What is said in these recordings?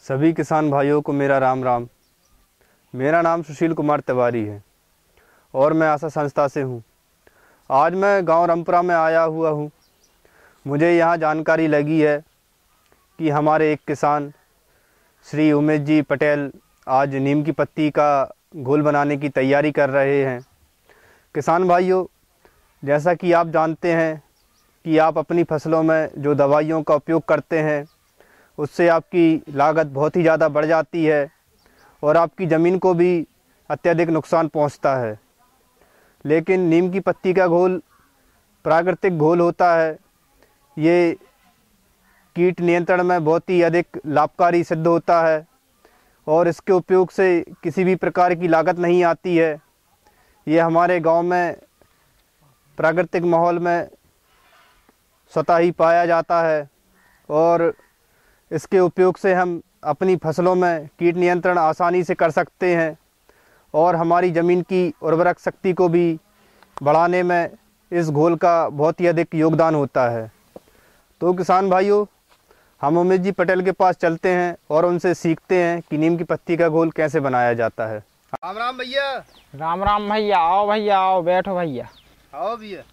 सभी किसान भाइयों को मेरा राम राम। मेरा नाम सुशील कुमार तिवारी है और मैं आशा संस्था से हूँ। आज मैं गांव रामपुरा में आया हुआ हूँ। मुझे यहाँ जानकारी लगी है कि हमारे एक किसान श्री उमेश जी पटेल आज नीम की पत्ती का घोल बनाने की तैयारी कर रहे हैं। किसान भाइयों, जैसा कि आप जानते हैं कि आप अपनी फसलों में जो दवाइयों का उपयोग करते हैं उससे आपकी लागत बहुत ही ज़्यादा बढ़ जाती है और आपकी ज़मीन को भी अत्यधिक नुकसान पहुंचता है। लेकिन नीम की पत्ती का घोल प्राकृतिक घोल होता है। ये कीट नियंत्रण में बहुत ही अधिक लाभकारी सिद्ध होता है और इसके उपयोग से किसी भी प्रकार की लागत नहीं आती है। ये हमारे गांव में प्राकृतिक माहौल में स्वतः ही पाया जाता है और इसके उपयोग से हम अपनी फसलों में कीट नियंत्रण आसानी से कर सकते हैं और हमारी ज़मीन की उर्वरक शक्ति को भी बढ़ाने में इस घोल का बहुत ही अधिक योगदान होता है। तो किसान भाइयों, हम उमेश जी पटेल के पास चलते हैं और उनसे सीखते हैं कि नीम की पत्ती का घोल कैसे बनाया जाता है। राम राम भैया। राम राम भैया। आओ भैया, आओ बैठो भैया। आओ भैया।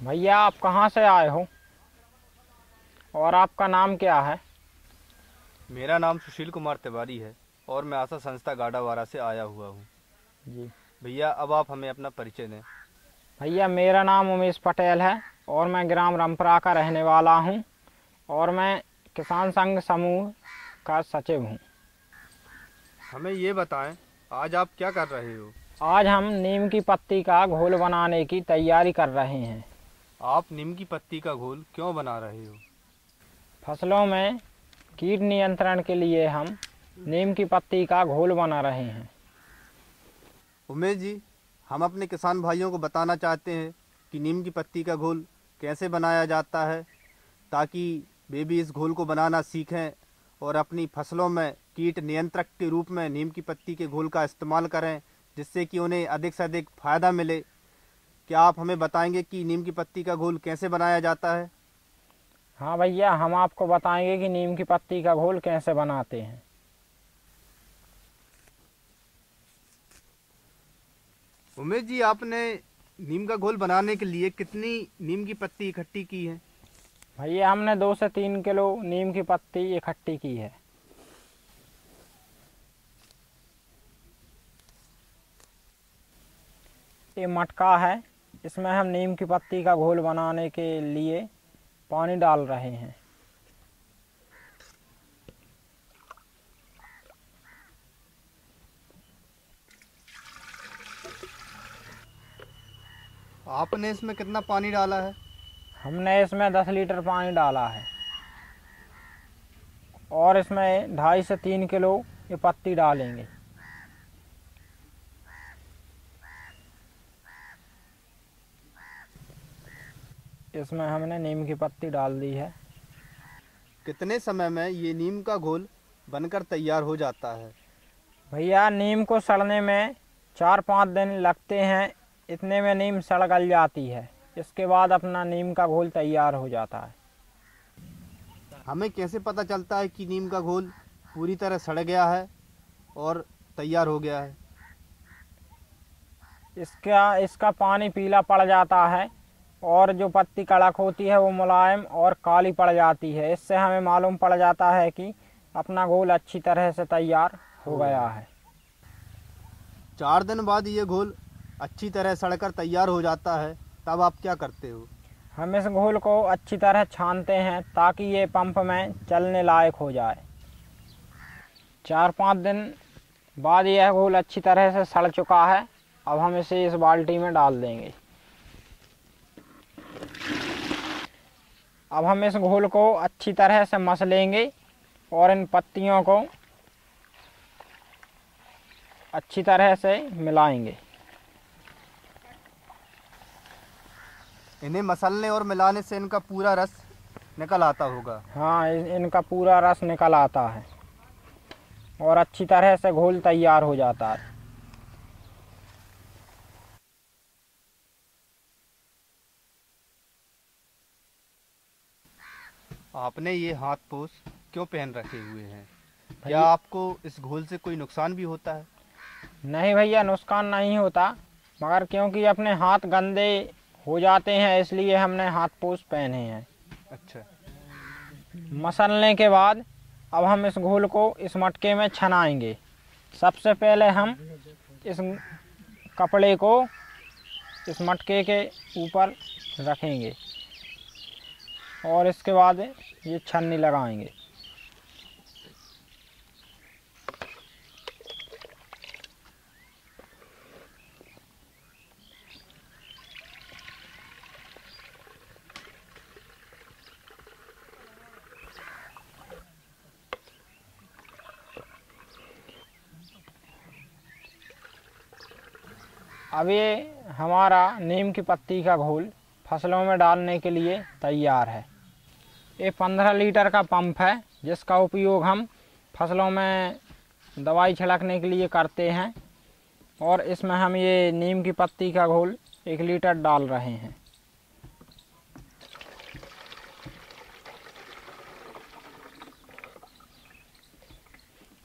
भैया आप कहाँ से आए हो और आपका नाम क्या है? मेरा नाम सुशील कुमार तिवारी है और मैं आशा संस्था गाड़ावाड़ा से आया हुआ हूँ। जी भैया, अब आप हमें अपना परिचय दें। भैया, मेरा नाम उमेश पटेल है और मैं ग्राम रामपुरा का रहने वाला हूँ और मैं किसान संघ समूह का सचिव हूँ। हमें ये बताएं, आज आप क्या कर रहे हो? आज हम नीम की पत्ती का घोल बनाने की तैयारी कर रहे हैं। आप नीम की पत्ती का घोल क्यों बना रहे हो? फसलों में कीट नियंत्रण के लिए हम नीम की पत्ती का घोल बना रहे हैं। उमेश जी, हम अपने किसान भाइयों को बताना चाहते हैं कि नीम की पत्ती का घोल कैसे बनाया जाता है, ताकि वे भी इस घोल को बनाना सीखें और अपनी फसलों में कीट नियंत्रक के रूप में नीम की पत्ती के घोल का इस्तेमाल करें, जिससे कि उन्हें अधिक से अधिक फ़ायदा मिले। क्या आप हमें बताएंगे कि नीम की पत्ती का घोल कैसे बनाया जाता है? हाँ भैया, हम आपको बताएंगे कि नीम की पत्ती का घोल कैसे बनाते हैं। उमेश जी, आपने नीम का घोल बनाने के लिए कितनी नीम की पत्ती इकट्ठी की है? भैया, हमने 2 से 3 किलो नीम की पत्ती इकट्ठी की है। ये मटका है, इसमें हम नीम की पत्ती का घोल बनाने के लिए पानी डाल रहे हैं। आपने इसमें कितना पानी डाला है? हमने इसमें 10 लीटर पानी डाला है और इसमें 2.5 से 3 किलो ये पत्ती डालेंगे। इसमें हमने नीम की पत्ती डाल दी है। कितने समय में ये नीम का घोल बनकर तैयार हो जाता है? भैया, नीम को सड़ने में 4-5 दिन लगते हैं। इतने में नीम सड़ गल जाती है। इसके बाद अपना नीम का घोल तैयार हो जाता है। हमें कैसे पता चलता है कि नीम का घोल पूरी तरह सड़ गया है और तैयार हो गया है? इसका पानी पीला पड़ जाता है और जो पत्ती कड़क होती है वो मुलायम और काली पड़ जाती है। इससे हमें मालूम पड़ जाता है कि अपना घोल अच्छी तरह से तैयार हो गया है। 4 दिन बाद ये घोल अच्छी तरह सड़कर तैयार हो जाता है, तब आप क्या करते हो? हम इस घोल को अच्छी तरह छानते हैं ताकि ये पंप में चलने लायक हो जाए। 4-5 दिन बाद यह घोल अच्छी तरह से सड़ चुका है। अब हम इसे इस बाल्टी में डाल देंगे। अब हम इस घोल को अच्छी तरह से मस लेंगे और इन पत्तियों को अच्छी तरह से मिलाएंगे। इन्हें मसलने और मिलाने से इनका पूरा रस निकल आता होगा। हाँ, इनका पूरा रस निकल आता है और अच्छी तरह से घोल तैयार हो जाता है। आपने ये हाथ पोछ क्यों पहन रखे हुए हैं? क्या आपको इस घोल से कोई नुकसान भी होता है? नहीं भैया, नुकसान नहीं होता, मगर क्योंकि अपने हाथ गंदे हो जाते हैं इसलिए हमने हाथ पोंछ पहने हैं। अच्छा। मसलने के बाद अब हम इस घोल को इस मटके में छनाएंगे। सबसे पहले हम इस कपड़े को इस मटके के ऊपर रखेंगे और इसके बाद ये छन्नी लगाएंगे। अब ये हमारा नीम की पत्ती का घोल फसलों में डालने के लिए तैयार है। ये 15 लीटर का पंप है जिसका उपयोग हम फसलों में दवाई छिड़कने के लिए करते हैं और इसमें हम ये नीम की पत्ती का घोल 1 लीटर डाल रहे हैं।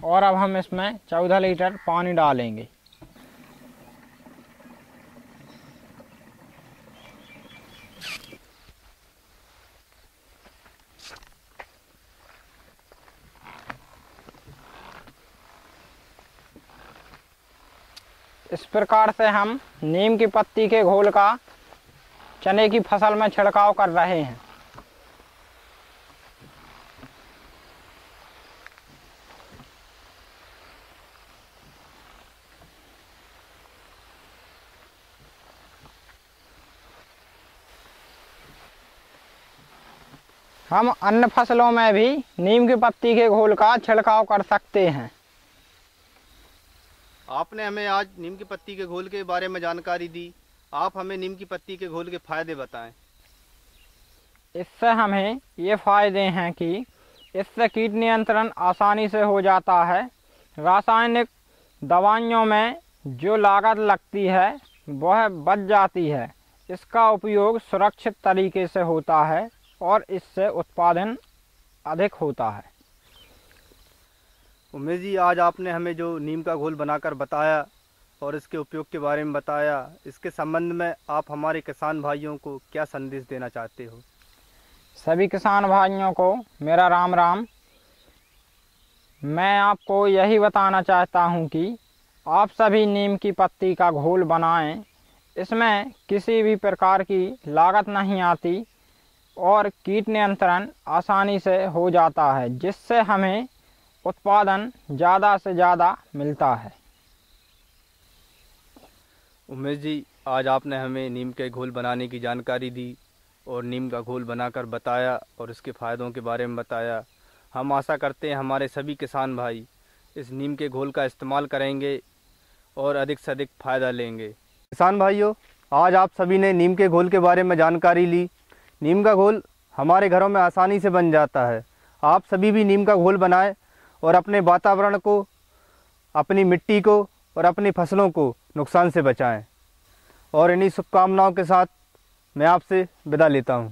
और अब हम इसमें 14 लीटर पानी डालेंगे। इस प्रकार से हम नीम की पत्ती के घोल का चने की फसल में छिड़काव कर रहे हैं। हम अन्य फसलों में भी नीम की पत्ती के घोल का छिड़काव कर सकते हैं। आपने हमें आज नीम की पत्ती के घोल के बारे में जानकारी दी। आप हमें नीम की पत्ती के घोल के फायदे बताएं। इससे हमें ये फायदे हैं कि इससे कीट नियंत्रण आसानी से हो जाता है। रासायनिक दवाइयों में जो लागत लगती है वह बच जाती है। इसका उपयोग सुरक्षित तरीके से होता है और इससे उत्पादन अधिक होता है। उमेश जी, आज आपने हमें जो नीम का घोल बनाकर बताया और इसके उपयोग के बारे में बताया, इसके संबंध में आप हमारे किसान भाइयों को क्या संदेश देना चाहते हो? सभी किसान भाइयों को मेरा राम राम। मैं आपको यही बताना चाहता हूं कि आप सभी नीम की पत्ती का घोल बनाएं। इसमें किसी भी प्रकार की लागत नहीं आती और कीट नियंत्रण आसानी से हो जाता है, जिससे हमें उत्पादन ज़्यादा से ज़्यादा मिलता है। उमेश जी, आज आपने हमें नीम के घोल बनाने की जानकारी दी और नीम का घोल बनाकर बताया और इसके फ़ायदों के बारे में बताया। हम आशा करते हैं हमारे सभी किसान भाई इस नीम के घोल का इस्तेमाल करेंगे और अधिक से अधिक फ़ायदा लेंगे। किसान भाइयों, आज आप सभी ने नीम के घोल के बारे में जानकारी ली। नीम का घोल हमारे घरों में आसानी से बन जाता है। आप सभी भी नीम का घोल बनाएं और अपने वातावरण को, अपनी मिट्टी को और अपनी फसलों को नुकसान से बचाएं। और इन्हीं शुभकामनाओं के साथ मैं आपसे विदा लेता हूं।